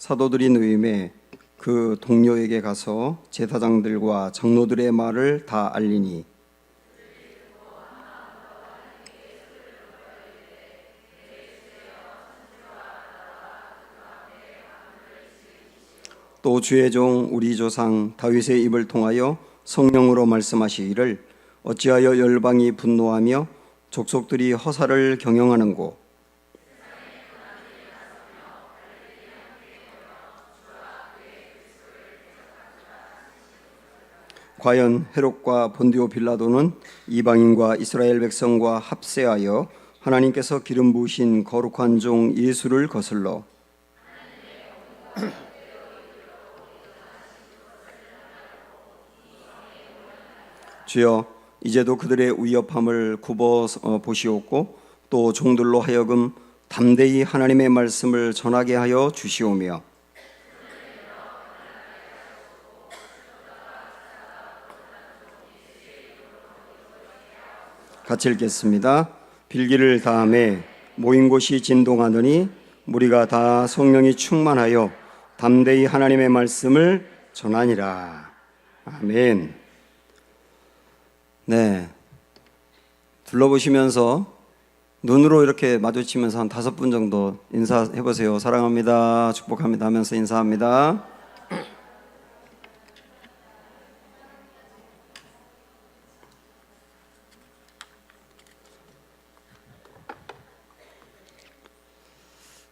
사도들이 모임에 그 동료에게 가서 제사장들과 장로들의 말을 다 알리니 또 주의 종 우리 조상 다윗의 입을 통하여 성령으로 말씀하시기를 어찌하여 열방이 분노하며 족속들이 허사를 경영하는고 과연 헤롯과 본디오 빌라도는 이방인과 이스라엘 백성과 합세하여 하나님께서 기름 부으신 거룩한 종 예수를 거슬러 주여 이제도 그들의 위협함을 굽어 보시옵고 또 종들로 하여금 담대히 하나님의 말씀을 전하게 하여 주시오며 같이 읽겠습니다. 빌기를 다음에 모인 곳이 진동하더니 무리가 다 성령이 충만하여 담대히 하나님의 말씀을 전하니라. 아멘. 네, 둘러보시면서 눈으로 이렇게 마주치면서 한 5분 정도 인사해 보세요. 사랑합니다, 축복합니다 하면서 인사합니다.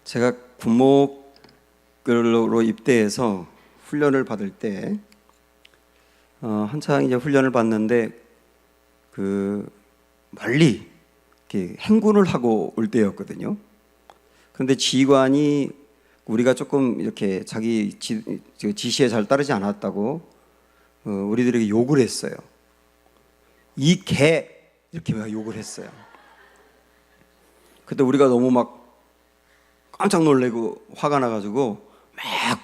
제가 군목으로 입대해서 훈련을 받을 때 한창 이제 훈련을 받는데 멀리 이렇게 행군을 하고 올 때였거든요. 그런데 지휘관이 우리가 조금 이렇게 자기 지시에 잘 따르지 않았다고 우리들에게 욕을 했어요. 이 개 이렇게 욕을 했어요. 그때 우리가 너무 막 깜짝 놀래고 화가 나가지고 막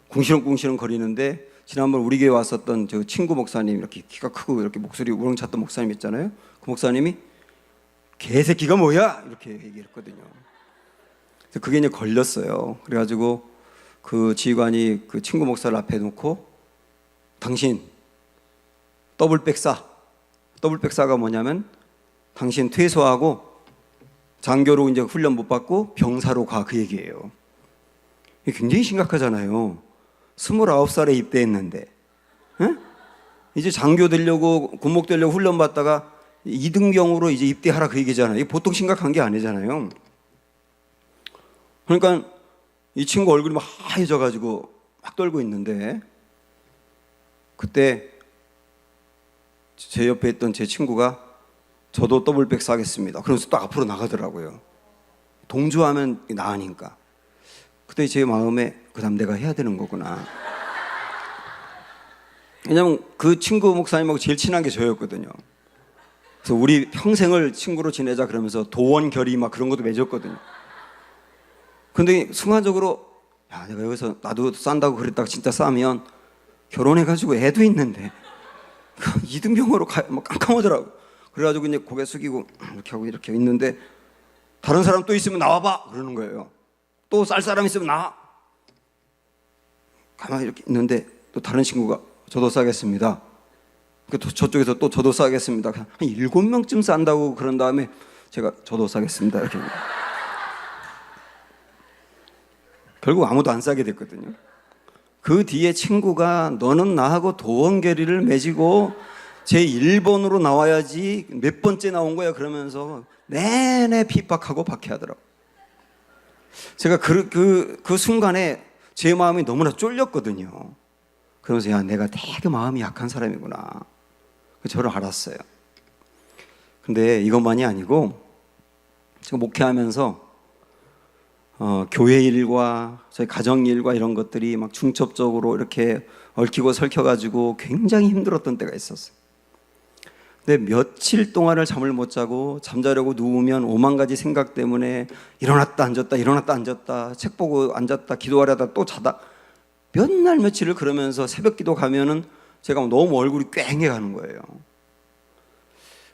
궁시렁궁시렁 거리는데 지난번 우리 교회 왔었던 저 친구 목사님 이렇게 키가 크고 이렇게 목소리 우렁찼던 목사님 있잖아요. 그 목사님이 개새끼가 뭐야 이렇게 얘기했거든요. 그래서 그게 이제 걸렸어요. 그래가지고 그 지휘관이 그 친구 목사를 앞에 놓고 당신 더블백사가 뭐냐면 당신 퇴소하고 장교로 이제 훈련 못 받고 병사로 가 그 얘기예요. 이게 굉장히 심각하잖아요. 29살에 입대했는데 이제 장교 되려고 군목 되려고 훈련 받다가 2등병으로 이제 입대하라 그 얘기잖아요. 이게 보통 심각한 게 아니잖아요. 그러니까 이 친구 얼굴이 막 하얘져 가지고 막 떨고 있는데 그때 제 옆에 있던 제 친구가 저도 더블백 사겠습니다. 그러면서 또 앞으로 나가더라고요. 동조하면 나으니까. 그때 제 마음에 그다음 내가 해야 되는 거구나. 왜냐면 그 친구 목사님하고 제일 친한 게 저였거든요. 그래서 우리 평생을 친구로 지내자 그러면서 도원결의 막 그런 것도 맺었거든요. 근데 순간적으로 야 내가 여기서 나도 싼다고 그랬다가 진짜 싸면 결혼해가지고 애도 있는데 이등병으로 막 깜깜하더라고. 그래가지고 이제 고개 숙이고 이렇게 하고 이렇게 있는데 다른 사람 또 있으면 나와봐 그러는 거예요. 또 쌀 사람 있으면 나와. 가만히 이렇게 있는데 또 다른 친구가 저도 싸겠습니다. 저쪽에서 또 저도 싸겠습니다. 한 7명쯤 싼다고 그런 다음에 제가 저도 싸겠습니다 이렇게. 결국 아무도 안 싸게 됐거든요. 그 뒤에 친구가 너는 나하고 도원결의를 맺고 제 1번으로 나와야지 몇 번째 나온 거야 그러면서 내내 핍박하고 박해하더라고. 제가 그 순간에 제 마음이 너무나 쫄렸거든요. 그러면서 야 내가 되게 마음이 약한 사람이구나 저를 알았어요. 근데 이것만이 아니고 제가 목회하면서 교회 일과 저희 가정 일과 이런 것들이 막 중첩적으로 이렇게 얽히고 설켜가지고 굉장히 힘들었던 때가 있었어요. 근데 며칠 동안을 잠을 못 자고 잠자려고 누우면 5만 가지 생각 때문에 일어났다 앉았다 책 보고 앉았다 기도하려다 또 자다 몇 날 며칠을 그러면서 새벽 기도 가면은 제가 너무 얼굴이 꽹해 가는 거예요.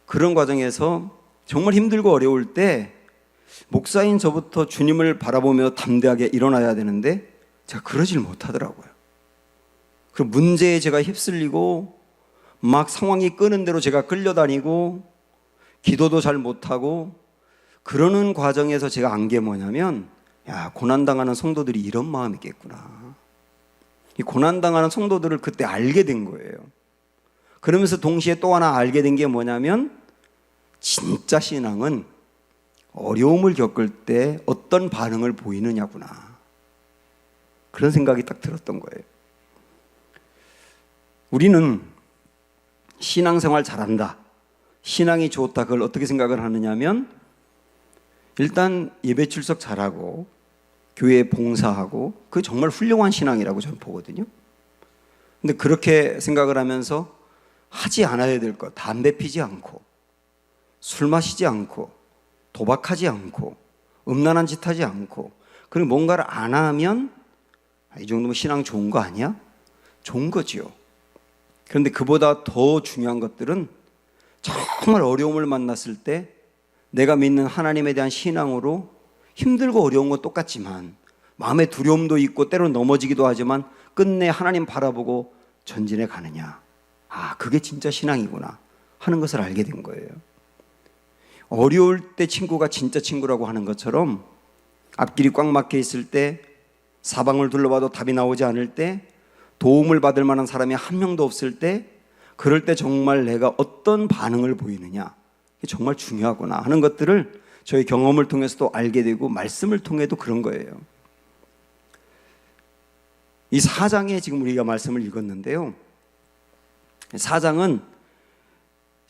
그런 과정에서 정말 힘들고 어려울 때 목사인 저부터 주님을 바라보며 담대하게 일어나야 되는데 제가 그러질 못하더라고요. 그 문제에 제가 휩쓸리고 막 상황이 끄는 대로 제가 끌려다니고 기도도 잘 못하고 그러는 과정에서 제가 안 게 뭐냐면, 야, 고난당하는 성도들이 이런 마음이겠구나. 이 고난당하는 성도들을 그때 알게 된 거예요. 그러면서 동시에 또 하나 알게 된 게 뭐냐면, 진짜 신앙은 어려움을 겪을 때 어떤 반응을 보이느냐구나. 그런 생각이 딱 들었던 거예요. 우리는 신앙생활 잘한다, 신앙이 좋다, 그걸 어떻게 생각을 하느냐면, 일단 예배 출석 잘하고 교회에 봉사하고, 그게 정말 훌륭한 신앙이라고 저는 보거든요. 근데 그렇게 생각을 하면서 하지 않아야 될 것, 담배 피지 않고 술 마시지 않고 도박하지 않고 음란한 짓 하지 않고, 그리고 뭔가를 안 하면 이 정도면 신앙 좋은 거 아니야? 좋은 거지요. 그런데 그보다 더 중요한 것들은 정말 어려움을 만났을 때 내가 믿는 하나님에 대한 신앙으로 힘들고 어려운 건 똑같지만 마음에 두려움도 있고 때로는 넘어지기도 하지만 끝내 하나님 바라보고 전진해 가느냐, 아, 그게 진짜 신앙이구나 하는 것을 알게 된 거예요. 어려울 때 친구가 진짜 친구라고 하는 것처럼, 앞길이 꽉 막혀 있을 때, 사방을 둘러봐도 답이 나오지 않을 때, 도움을 받을 만한 사람이 한 명도 없을 때, 그럴 때 정말 내가 어떤 반응을 보이느냐, 이게 정말 중요하구나 하는 것들을 저희 경험을 통해서도 알게 되고 말씀을 통해도 그런 거예요. 이 4장에 지금 우리가 말씀을 읽었는데요, 4장은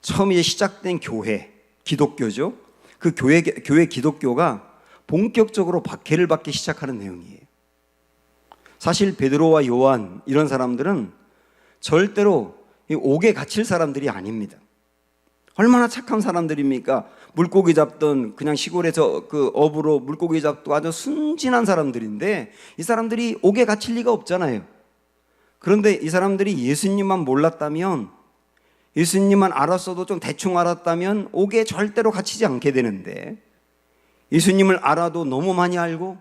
처음 이제 시작된 교회, 기독교죠. 그 교회 기독교가 본격적으로 박해를 받기 시작하는 내용이에요. 사실 베드로와 요한 이런 사람들은 절대로 옥에 갇힐 사람들이 아닙니다. 얼마나 착한 사람들입니까? 물고기 잡던, 그냥 시골에서 그 어부로 물고기 잡고 아주 순진한 사람들인데, 이 사람들이 옥에 갇힐 리가 없잖아요. 그런데 이 사람들이 예수님만 몰랐다면, 예수님만 알았어도 좀 대충 알았다면 옥에 절대로 갇히지 않게 되는데, 예수님을 알아도 너무 많이 알고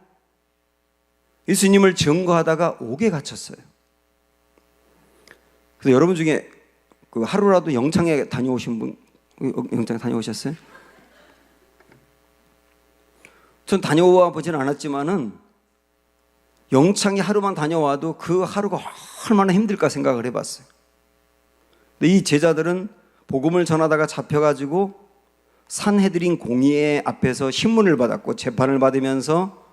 예수님을 증거하다가 옥에 갇혔어요. 그래서 여러분 중에 그 하루라도 영창에 다녀오신 분, 영창에 다녀오셨어요? 전 다녀와 보지는 않았지만은 영창에 하루만 다녀와도 그 하루가 얼마나 힘들까 생각을 해봤어요. 근데 이 제자들은 복음을 전하다가 잡혀가지고 산헤드린 공의회 앞에서 신문을 받았고 재판을 받으면서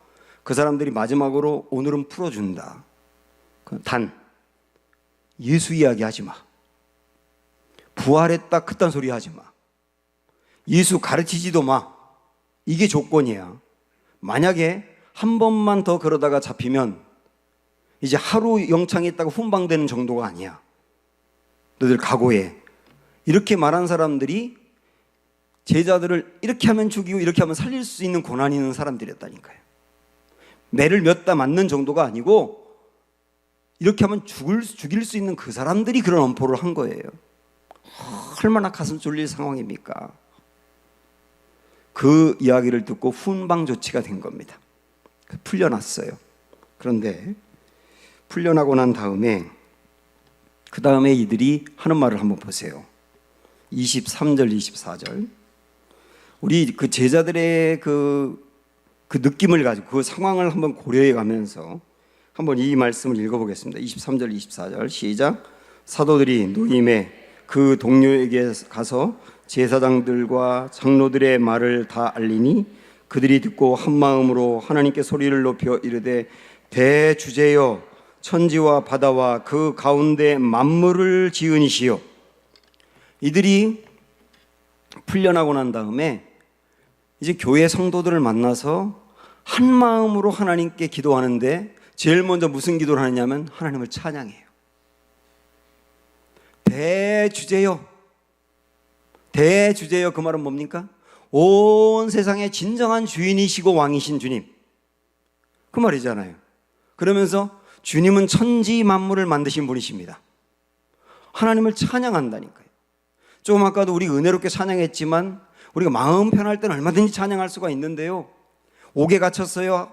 그 사람들이 마지막으로 오늘은 풀어준다. 단, 예수 이야기 하지 마. 부활했다 그딴 소리 하지 마. 예수 가르치지도 마. 이게 조건이야. 만약에 한 번만 더 그러다가 잡히면 이제 하루 영창에 있다가 훈방되는 정도가 아니야. 너희들 각오해. 이렇게 말한 사람들이 제자들을 이렇게 하면 죽이고 이렇게 하면 살릴 수 있는 고난이 있는 사람들이었다니까요. 매를 몇 다 맞는 정도가 아니고 이렇게 하면 죽일 수 있는 그 사람들이 그런 엄포를 한 거예요. 얼마나 가슴 쫄릴 상황입니까? 그 이야기를 듣고 훈방 조치가 된 겁니다. 풀려났어요. 그런데 풀려나고 난 다음에 그 다음에 이들이 하는 말을 한번 보세요. 23절 24절. 우리 그 제자들의 그 느낌을 가지고 그 상황을 한번 고려해 가면서 한번 이 말씀을 읽어보겠습니다. 23절 24절 시작. 사도들이 노임에 그 동료에게 가서 제사장들과 장로들의 말을 다 알리니 그들이 듣고 한 마음으로 하나님께 소리를 높여 이르되 대주제여 천지와 바다와 그 가운데 만물을 지으니시여. 이들이 풀려나고 난 다음에 이제 교회 성도들을 만나서 한 마음으로 하나님께 기도하는데 제일 먼저 무슨 기도를 하느냐면 하나님을 찬양해요. 대주제여. 대주제여, 그 말은 뭡니까? 온 세상의 진정한 주인이시고 왕이신 주님, 그 말이잖아요. 그러면서 주님은 천지 만물을 만드신 분이십니다. 하나님을 찬양한다니까요. 조금 아까도 우리 은혜롭게 찬양했지만 우리가 마음 편할 때는 얼마든지 찬양할 수가 있는데요, 옥에 갇혔어요.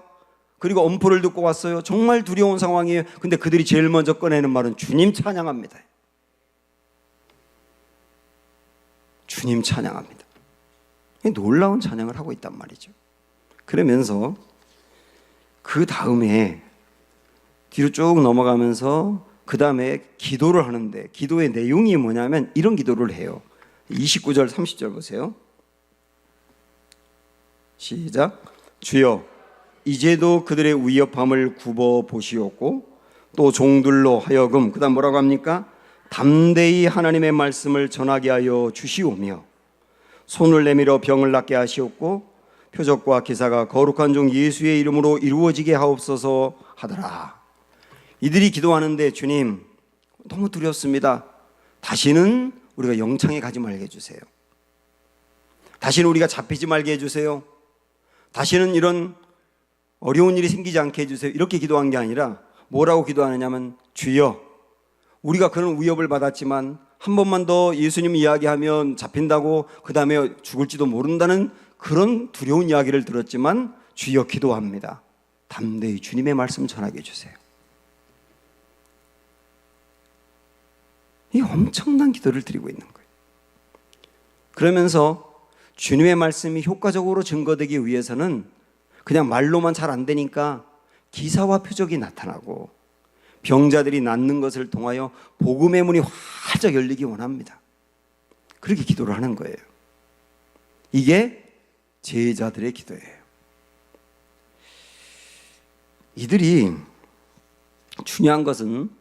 그리고 엄포를 듣고 왔어요. 정말 두려운 상황이에요. 근데 그들이 제일 먼저 꺼내는 말은 주님 찬양합니다. 주님 찬양합니다. 놀라운 찬양을 하고 있단 말이죠. 그러면서 그 다음에 뒤로 쭉 넘어가면서 그 다음에 기도를 하는데, 기도의 내용이 뭐냐면 이런 기도를 해요. 29절 30절 보세요. 시작. 주여, 이제도 그들의 위협함을 굽어 보시옵고 또 종들로 하여금, 그 다음 뭐라고 합니까? 담대히 하나님의 말씀을 전하게 하여 주시오며 손을 내밀어 병을 낫게 하시옵고 표적과 기사가 거룩한 종 예수의 이름으로 이루어지게 하옵소서 하더라. 이들이 기도하는데, 주님 너무 두렵습니다. 다시는 우리가 영창에 가지 말게 해주세요. 다시는 우리가 잡히지 말게 해주세요. 다시는 이런 어려운 일이 생기지 않게 해주세요. 이렇게 기도한 게 아니라 뭐라고 기도하느냐면, 주여, 우리가 그런 위협을 받았지만 한 번만 더 예수님 이야기하면 잡힌다고, 그 다음에 죽을지도 모른다는 그런 두려운 이야기를 들었지만, 주여 기도합니다. 담대히 주님의 말씀 전하게 해주세요. 이 엄청난 기도를 드리고 있는 거예요. 그러면서 주님의 말씀이 효과적으로 증거되기 위해서는 그냥 말로만 잘 안 되니까 기사와 표적이 나타나고 병자들이 낫는 것을 통하여 복음의 문이 활짝 열리기 원합니다. 그렇게 기도를 하는 거예요. 이게 제자들의 기도예요. 이들이 중요한 것은,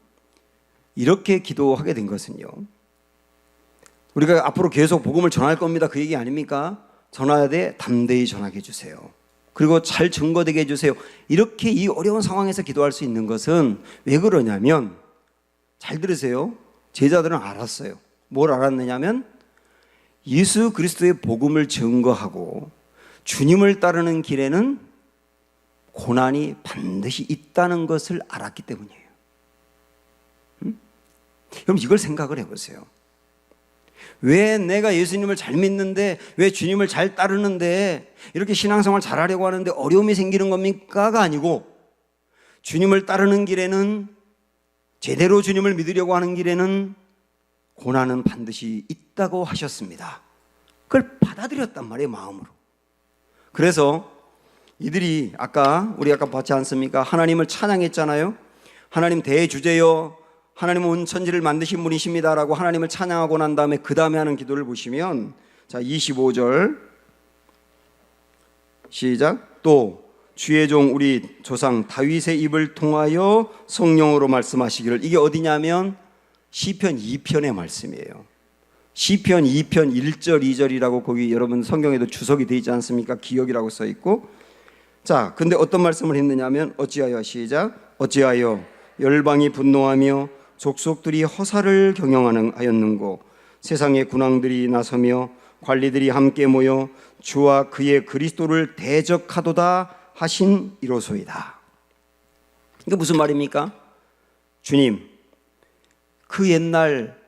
이렇게 기도하게 된 것은요, 우리가 앞으로 계속 복음을 전할 겁니다, 그 얘기 아닙니까? 전해야 돼. 담대히 전하게 해주세요. 그리고 잘 증거되게 해주세요. 이렇게 이 어려운 상황에서 기도할 수 있는 것은 왜 그러냐면, 잘 들으세요. 제자들은 알았어요. 뭘 알았느냐면, 예수 그리스도의 복음을 증거하고 주님을 따르는 길에는 고난이 반드시 있다는 것을 알았기 때문이에요. 그럼 이걸 생각을 해보세요. 왜 내가 예수님을 잘 믿는데, 왜 주님을 잘 따르는데 이렇게 신앙생활 잘하려고 하는데 어려움이 생기는 겁니까가 아니고, 주님을 따르는 길에는, 제대로 주님을 믿으려고 하는 길에는 고난은 반드시 있다고 하셨습니다. 그걸 받아들였단 말이에요, 마음으로. 그래서 이들이 우리 아까 봤지 않습니까? 하나님을 찬양했잖아요. 하나님 대주제여, 하나님은 온 천지를 만드신 분이십니다라고 하나님을 찬양하고 난 다음에 그 다음에 하는 기도를 보시면, 자 25절 시작. 또 주의 종 우리 조상 다윗의 입을 통하여 성령으로 말씀하시기를. 이게 어디냐면 시편 2편의 말씀이에요. 시편 2편 1절 2절이라고 거기 여러분 성경에도 주석이 되어 있지 않습니까? 기억이라고 써 있고. 자, 근데 어떤 말씀을 했느냐면, 어찌하여, 시작. 어찌하여 열방이 분노하며 족속들이 허사를 경영하였는고, 세상의 군왕들이 나서며 관리들이 함께 모여 주와 그의 그리스도를 대적하도다 하신 이로소이다. 이게 무슨 말입니까? 주님, 그 옛날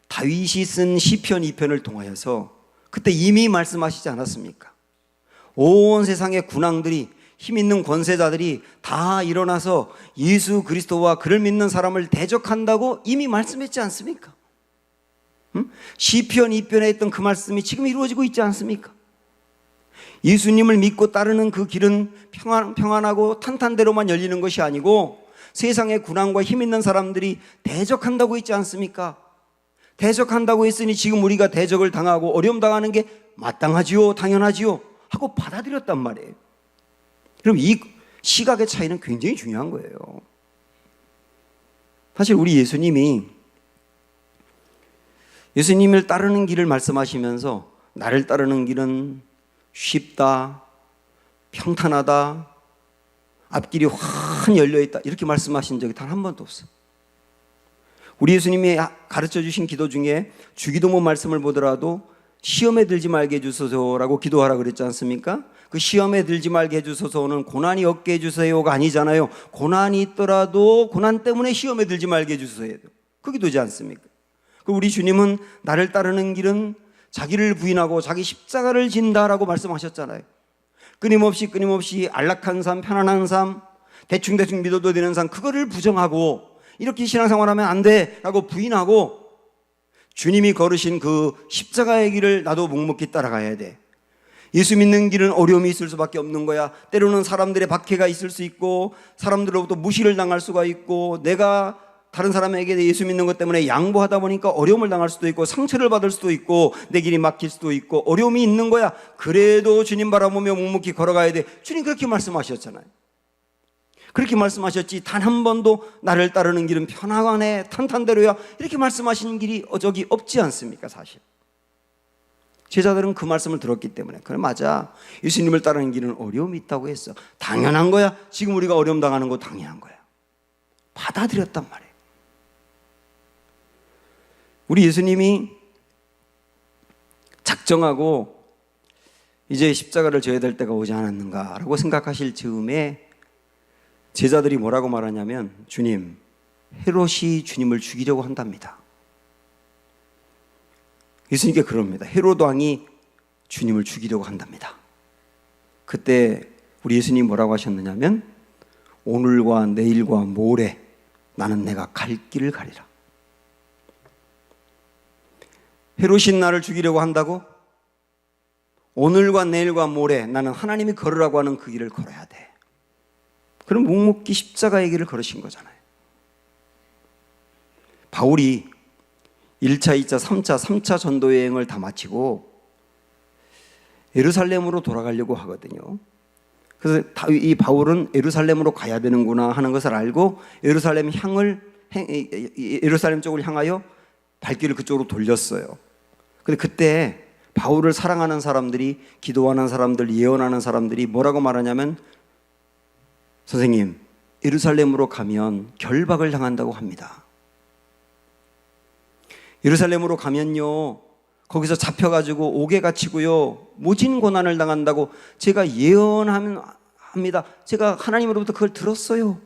다윗이 쓴 시편 2편을 통하여서 그때 이미 말씀하시지 않았습니까? 온 세상의 군왕들이, 힘 있는 권세자들이 다 일어나서 예수 그리스도와 그를 믿는 사람을 대적한다고 이미 말씀했지 않습니까? 시편 2편에 있던 그 말씀이 지금 이루어지고 있지 않습니까? 예수님을 믿고 따르는 그 길은 평안하고 탄탄대로만 열리는 것이 아니고 세상의 군왕과 힘 있는 사람들이 대적한다고 했지 않습니까? 대적한다고 했으니 지금 우리가 대적을 당하고 어려움 당하는 게 마땅하지요, 당연하지요 하고 받아들였단 말이에요. 그럼 이 시각의 차이는 굉장히 중요한 거예요. 사실 우리 예수님을 따르는 길을 말씀하시면서 나를 따르는 길은 쉽다, 평탄하다, 앞길이 환히 열려있다 이렇게 말씀하신 적이 단 한 번도 없어요. 우리 예수님이 가르쳐 주신 기도 중에 주기도문 말씀을 보더라도 시험에 들지 말게 해주소서라고 기도하라 그랬지 않습니까? 그 시험에 들지 말게 해주소서는 고난이 없게 해주세요가 아니잖아요. 고난이 있더라도 고난 때문에 시험에 들지 말게 해주세요. 그 기도지 않습니까? 우리 주님은 나를 따르는 길은 자기를 부인하고 자기 십자가를 진다라고 말씀하셨잖아요. 끊임없이 안락한 삶, 편안한 삶, 대충 믿어도 되는 삶, 그거를 부정하고 이렇게 신앙생활하면 안 돼라고 부인하고 주님이 걸으신 그 십자가의 길을 나도 묵묵히 따라가야 돼. 예수 믿는 길은 어려움이 있을 수밖에 없는 거야. 때로는 사람들의 박해가 있을 수 있고 사람들로부터 무시를 당할 수가 있고 내가 다른 사람에게 예수 믿는 것 때문에 양보하다 보니까 어려움을 당할 수도 있고 상처를 받을 수도 있고 내 길이 막힐 수도 있고 어려움이 있는 거야. 그래도 주님 바라보며 묵묵히 걸어가야 돼. 주님 그렇게 말씀하셨잖아요. 그렇게 말씀하셨지 단 한 번도 나를 따르는 길은 편안해 탄탄대로야 이렇게 말씀하시는 길이 어저기 없지 않습니까? 사실 제자들은 그 말씀을 들었기 때문에 그래 맞아 예수님을 따르는 길은 어려움이 있다고 했어. 당연한 거야. 지금 우리가 어려움 당하는 거 당연한 거야. 받아들였단 말이에요. 우리 예수님이 작정하고 이제 십자가를 져야 될 때가 오지 않았는가라고 생각하실 즈음에 제자들이 뭐라고 말하냐면 주님, 헤롯이 주님을 죽이려고 한답니다. 예수님께 그럽니다. 헤롯 왕이 주님을 죽이려고 한답니다. 그때 우리 예수님이 뭐라고 하셨느냐면 오늘과 내일과 모레 나는 내가 갈 길을 가리라. 헤롯이 나를 죽이려고 한다고? 오늘과 내일과 모레 나는 하나님이 걸으라고 하는 그 길을 걸어야 돼. 그럼 묵묵히 십자가의 길을 걸으신 거잖아요. 바울이 1차, 2차, 3차 전도 여행을 다 마치고 예루살렘으로 돌아가려고 하거든요. 그래서 이 바울은 예루살렘으로 가야 되는구나 하는 것을 알고 예루살렘 쪽을 향하여 발길을 그쪽으로 돌렸어요. 근데 그때 바울을 사랑하는 사람들이, 기도하는 사람들, 예언하는 사람들이 뭐라고 말하냐면 선생님, 예루살렘으로 가면 결박을 당한다고 합니다. 예루살렘으로 가면요 거기서 잡혀가지고 옥에 갇히고요 모진 고난을 당한다고 제가 예언합니다. 제가 하나님으로부터 그걸 들었어요.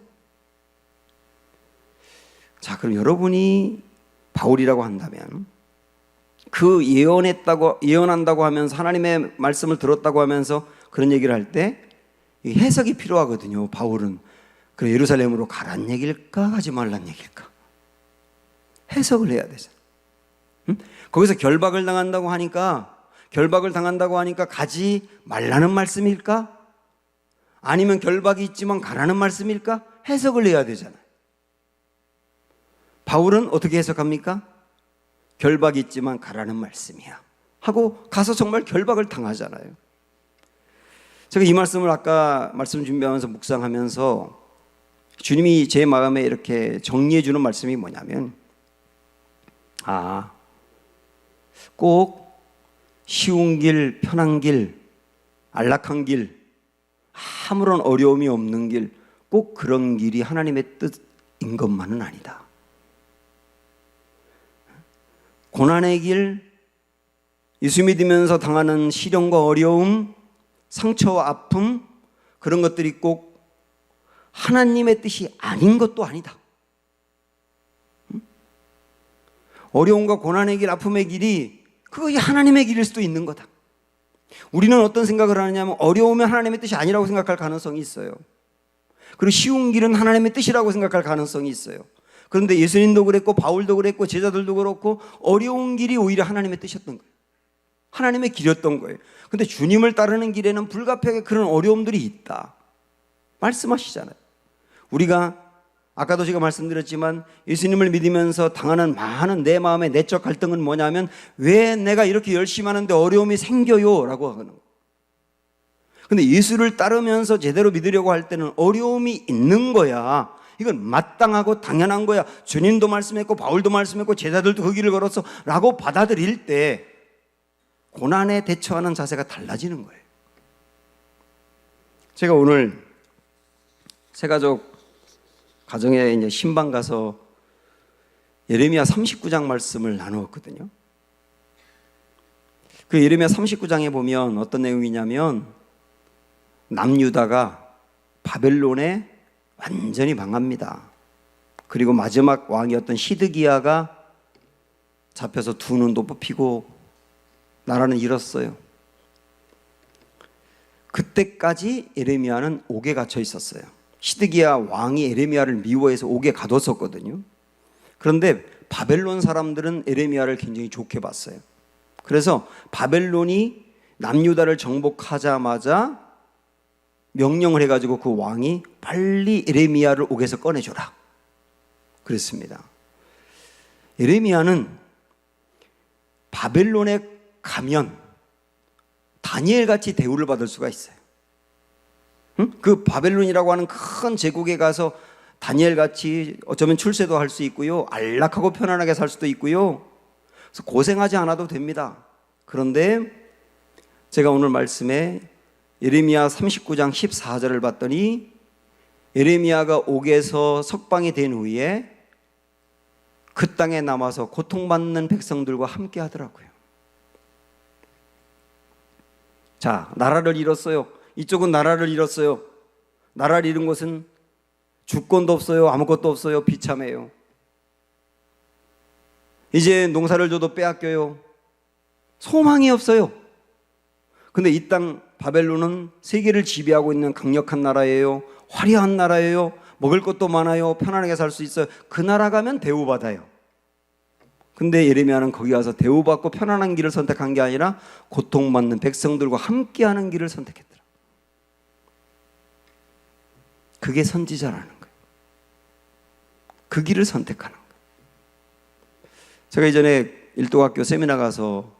자, 그럼 여러분이 바울이라고 한다면 그 예언한다고 하면서 하나님의 말씀을 들었다고 하면서 그런 얘기를 할 때 해석이 필요하거든요. 바울은 그래 예루살렘으로 가란 얘기일까 가지 말란 얘기일까 해석을 해야 되잖아요. 응? 거기서 결박을 당한다고 하니까 가지 말라는 말씀일까? 아니면 결박이 있지만 가라는 말씀일까? 해석을 해야 되잖아요. 바울은 어떻게 해석합니까? 결박이 있지만 가라는 말씀이야 하고 가서 정말 결박을 당하잖아요. 제가 이 말씀을 아까 말씀 준비하면서 묵상하면서 주님이 제 마음에 이렇게 정리해 주는 말씀이 뭐냐면 꼭 쉬운 길, 편한 길, 안락한 길, 아무런 어려움이 없는 길, 꼭 그런 길이 하나님의 뜻인 것만은 아니다. 고난의 길, 예수 믿으면서 당하는 시련과 어려움, 상처와 아픔, 그런 것들이 꼭 하나님의 뜻이 아닌 것도 아니다. 어려움과 고난의 길, 아픔의 길이 그것이 하나님의 길일 수도 있는 거다. 우리는 어떤 생각을 하느냐면 어려우면 하나님의 뜻이 아니라고 생각할 가능성이 있어요. 그리고 쉬운 길은 하나님의 뜻이라고 생각할 가능성이 있어요. 그런데 예수님도 그랬고 바울도 그랬고 제자들도 그렇고 어려운 길이 오히려 하나님의 뜻이었던 거예요. 하나님의 길이었던 거예요. 근데 주님을 따르는 길에는 불가피하게 그런 어려움들이 있다 말씀하시잖아요. 우리가 아까도 제가 말씀드렸지만 예수님을 믿으면서 당하는 많은 내 마음의 내적 갈등은 뭐냐면 왜 내가 이렇게 열심히 하는데 어려움이 생겨요? 라고 하는 거예요. 근데 예수를 따르면서 제대로 믿으려고 할 때는 어려움이 있는 거야. 이건 마땅하고 당연한 거야. 주님도 말씀했고 바울도 말씀했고 제자들도 그 길을 걸었어 라고 받아들일 때 고난에 대처하는 자세가 달라지는 거예요. 제가 오늘 새가족 가정에 이제 신방 가서 예레미야 39장 말씀을 나누었거든요. 그 예레미야 39장에 보면 어떤 내용이냐면 남유다가 바벨론에 완전히 망합니다. 그리고 마지막 왕이었던 시드기야가 잡혀서 두 눈도 뽑히고 나라는 잃었어요. 그때까지 에레미야는 옥에 갇혀 있었어요. 시드기야 왕이 에레미야를 미워해서 옥에 가뒀었거든요. 그런데 바벨론 사람들은 에레미야를 굉장히 좋게 봤어요. 그래서 바벨론이 남유다를 정복하자마자 명령을 해가지고 그 왕이 빨리 에레미야를 옥에서 꺼내줘라 그랬습니다. 에레미야는 바벨론에 가면 다니엘같이 대우를 받을 수가 있어요. 그 바벨론이라고 하는 큰 제국에 가서 다니엘같이 어쩌면 출세도 할 수 있고요, 안락하고 편안하게 살 수도 있고요, 그래서 고생하지 않아도 됩니다. 그런데 제가 오늘 말씀에 예레미야 39장 14절을 봤더니 예레미야가 옥에서 석방이 된 후에 그 땅에 남아서 고통받는 백성들과 함께 하더라고요. 자, 나라를 잃었어요. 이쪽은 나라를 잃었어요. 나라를 잃은 곳은 주권도 없어요. 아무것도 없어요. 비참해요. 이제 농사를 줘도 빼앗겨요. 소망이 없어요. 근데 이 땅 바벨론은 세계를 지배하고 있는 강력한 나라예요. 화려한 나라예요. 먹을 것도 많아요. 편안하게 살 수 있어요. 그 나라 가면 대우받아요. 근데 예레미야는 거기 가서 대우받고 편안한 길을 선택한 게 아니라 고통받는 백성들과 함께하는 길을 선택했더라. 그게 선지자라는 거예요. 그 길을 선택하는 거예요. 제가 이전에 일도학교 세미나 가서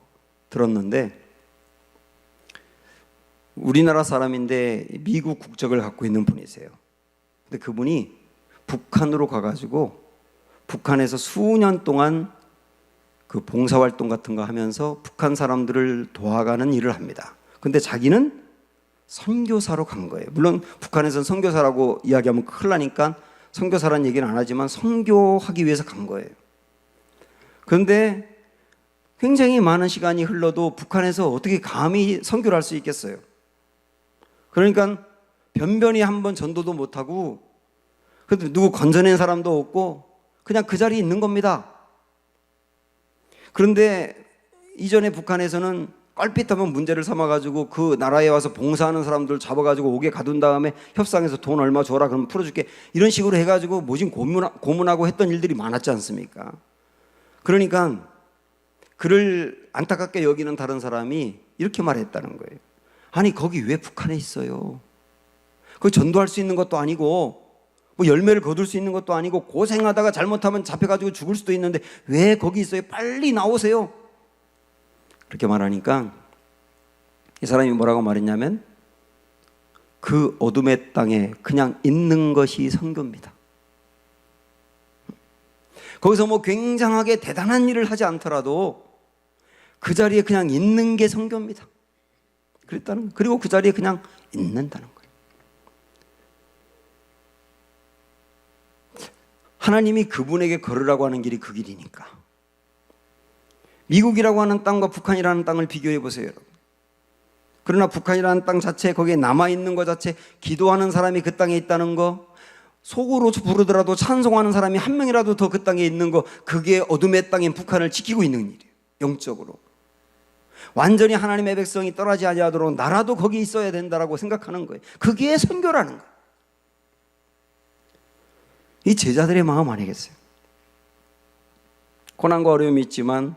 들었는데, 우리나라 사람인데 미국 국적을 갖고 있는 분이세요. 근데 그분이 북한으로 가가지고 북한에서 수년 동안 그 봉사활동 같은 거 하면서 북한 사람들을 도와가는 일을 합니다. 근데 자기는 선교사로 간 거예요. 물론 북한에서는 선교사라고 이야기하면 큰일 나니까 선교사라는 얘기는 안 하지만 선교하기 위해서 간 거예요. 그런데 굉장히 많은 시간이 흘러도 북한에서 어떻게 감히 선교를 할 수 있겠어요? 그러니까 변변히 한번 전도도 못하고, 그래도 누구 건져낸 사람도 없고 그냥 그 자리에 있는 겁니다. 그런데 이전에 북한에서는 껄핏하면 문제를 삼아가지고 그 나라에 와서 봉사하는 사람들 잡아가지고 옥에 가둔 다음에 협상해서 돈 얼마 줘라 그러면 풀어줄게, 이런 식으로 해가지고 모진 고문하고 했던 일들이 많았지 않습니까? 그러니까 그를 안타깝게 여기는 다른 사람이 이렇게 말했다는 거예요. 아니 거기 왜 북한에 있어요? 그 전도할 수 있는 것도 아니고 뭐 열매를 거둘 수 있는 것도 아니고 고생하다가 잘못하면 잡혀가지고 죽을 수도 있는데 왜 거기 있어요? 빨리 나오세요. 그렇게 말하니까 이 사람이 뭐라고 말했냐면, 그 어둠의 땅에 그냥 있는 것이 선교입니다. 거기서 뭐 굉장하게 대단한 일을 하지 않더라도 그 자리에 그냥 있는 게 선교입니다. 그랬다는 거예요. 그리고 그 자리에 그냥 있는다는 거예요. 하나님이 그분에게 걸으라고 하는 길이 그 길이니까. 미국이라고 하는 땅과 북한이라는 땅을 비교해 보세요, 여러분. 그러나 북한이라는 땅 자체, 거기에 남아있는 것 자체, 기도하는 사람이 그 땅에 있다는 거, 속으로 부르더라도 찬송하는 사람이 한 명이라도 더 그 땅에 있는 거, 그게 어둠의 땅인 북한을 지키고 있는 일이에요. 영적으로 완전히 하나님의 백성이 떠나지 아니하도록 나라도 거기 있어야 된다라고 생각하는 거예요. 그게 선교라는 거예요. 이 제자들의 마음 아니겠어요? 고난과 어려움이 있지만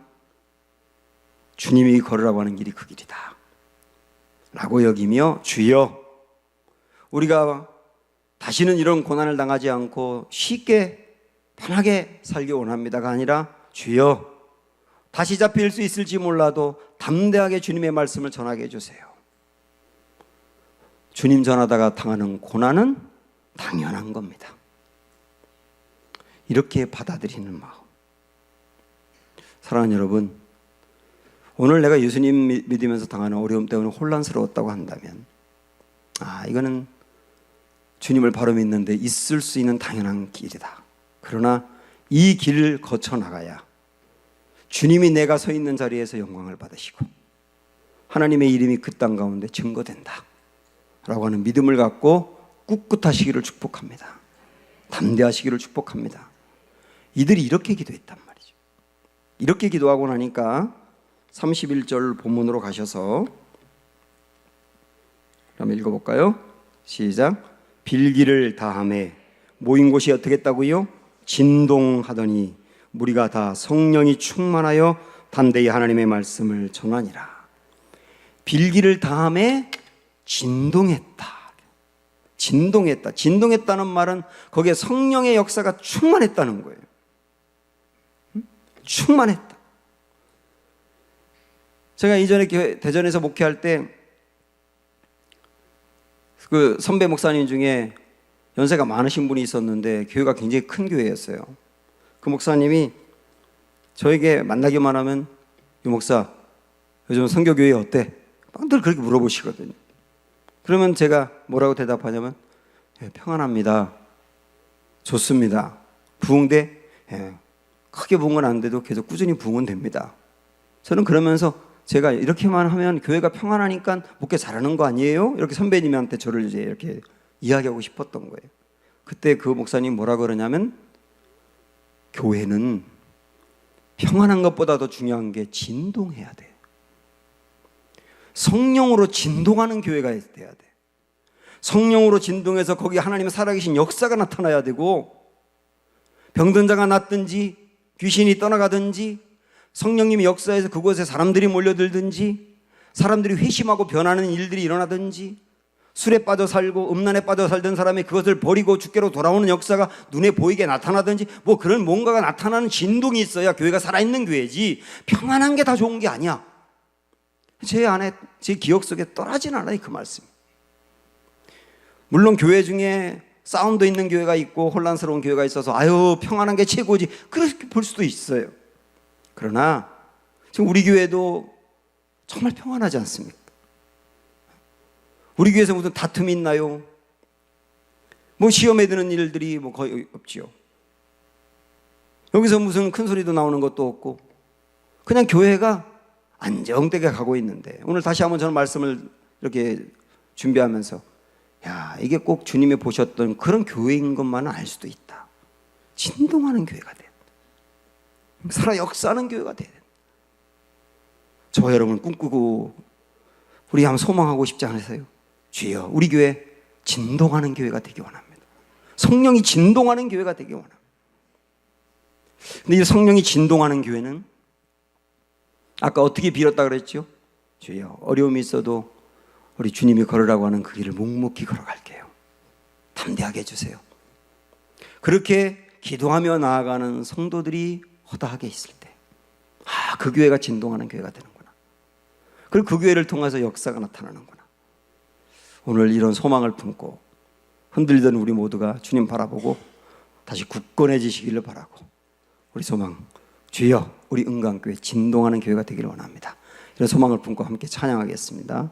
주님이 걸으라고 하는 길이 그 길이다 라고 여기며, 주여 우리가 다시는 이런 고난을 당하지 않고 쉽게 편하게 살기 원합니다가 아니라, 주여 다시 잡힐 수 있을지 몰라도 담대하게 주님의 말씀을 전하게 해주세요. 주님 전하다가 당하는 고난은 당연한 겁니다. 이렇게 받아들이는 마음. 사랑하는 여러분, 오늘 내가 예수님 믿으면서 당하는 어려움 때문에 혼란스러웠다고 한다면, 이거는 주님을 바로 믿는데 있을 수 있는 당연한 길이다. 그러나 이 길을 거쳐 나가야 주님이 내가 서 있는 자리에서 영광을 받으시고 하나님의 이름이 그 땅 가운데 증거된다 라고 하는 믿음을 갖고 꿋꿋하시기를 축복합니다. 담대하시기를 축복합니다. 이들이 이렇게 기도했단 말이죠. 이렇게 기도하고 나니까 31절 본문으로 가셔서 한번 읽어볼까요? 시작. 빌기를 다하매 모인 곳이 어떻게 했다고요? 진동하더니 무리가 다 성령이 충만하여 담대히 하나님의 말씀을 전하니라. 빌기를 다하매 진동했다. 진동했다. 진동했다는 말은 거기에 성령의 역사가 충만했다는 거예요. 충만했다. 제가 이전에 대전에서 목회할 때 그 선배 목사님 중에 연세가 많으신 분이 있었는데 교회가 굉장히 큰 교회였어요. 그 목사님이 저에게 만나기만 하면 유 목사 요즘 선교교회 어때? 늘 그렇게 물어보시거든요. 그러면 제가 뭐라고 대답하냐면 평안합니다. 좋습니다. 부흥돼? 크게 부흥은 안 돼도 계속 꾸준히 부흥은 됩니다. 저는 그러면서 제가 이렇게만 하면 교회가 평안하니까 목회 잘하는 거 아니에요? 이렇게 선배님한테 저를 이제 이렇게 이야기하고 싶었던 거예요. 그때 그 목사님 뭐라 그러냐면 교회는 평안한 것보다 더 중요한 게 진동해야 돼. 성령으로 진동하는 교회가 돼야 돼. 성령으로 진동해서 거기 하나님의 살아계신 역사가 나타나야 되고 병든 자가 낫든지 귀신이 떠나가든지 성령님이 역사해서 그곳에 사람들이 몰려들든지 사람들이 회심하고 변하는 일들이 일어나든지 술에 빠져 살고 음란에 빠져 살던 사람이 그것을 버리고 주께로 돌아오는 역사가 눈에 보이게 나타나든지 뭐 그런 뭔가가 나타나는 진동이 있어야 교회가 살아있는 교회지 평안한 게 다 좋은 게 아니야. 제 안에 제 기억 속에 떠나진 않아요. 그 말씀. 물론 교회 중에 사운드 있는 교회가 있고 혼란스러운 교회가 있어서 아유 평안한 게 최고지 그렇게 볼 수도 있어요. 그러나 지금 우리 교회도 정말 평안하지 않습니까? 우리 교회에서 무슨 다툼이 있나요? 뭐 시험에 드는 일들이 뭐 거의 없지요. 여기서 무슨 큰 소리도 나오는 것도 없고 그냥 교회가 안정되게 가고 있는데 오늘 다시 한번 저는 말씀을 이렇게 준비하면서 야 이게 꼭 주님이 보셨던 그런 교회인 것만은 알 수도 있다. 진동하는 교회가 돼. 살아 역사하는 교회가 돼. 저 여러분 꿈꾸고 우리 한번 소망하고 싶지 않으세요? 주여 우리 교회 진동하는 교회가 되기 원합니다. 성령이 진동하는 교회가 되기 원합니다. 근데 이 성령이 진동하는 교회는 아까 어떻게 빌었다 그랬죠? 주여 어려움이 있어도 우리 주님이 걸으라고 하는 그 길을 묵묵히 걸어갈게요. 담대하게 해주세요. 그렇게 기도하며 나아가는 성도들이 허다하게 있을 때 그 교회가 진동하는 교회가 되는구나. 그리고 그 교회를 통해서 역사가 나타나는구나. 오늘 이런 소망을 품고 흔들리던 우리 모두가 주님 바라보고 다시 굳건해지시기를 바라고 우리 소망 주여 우리 은강교회 진동하는 교회가 되기를 원합니다. 이런 소망을 품고 함께 찬양하겠습니다.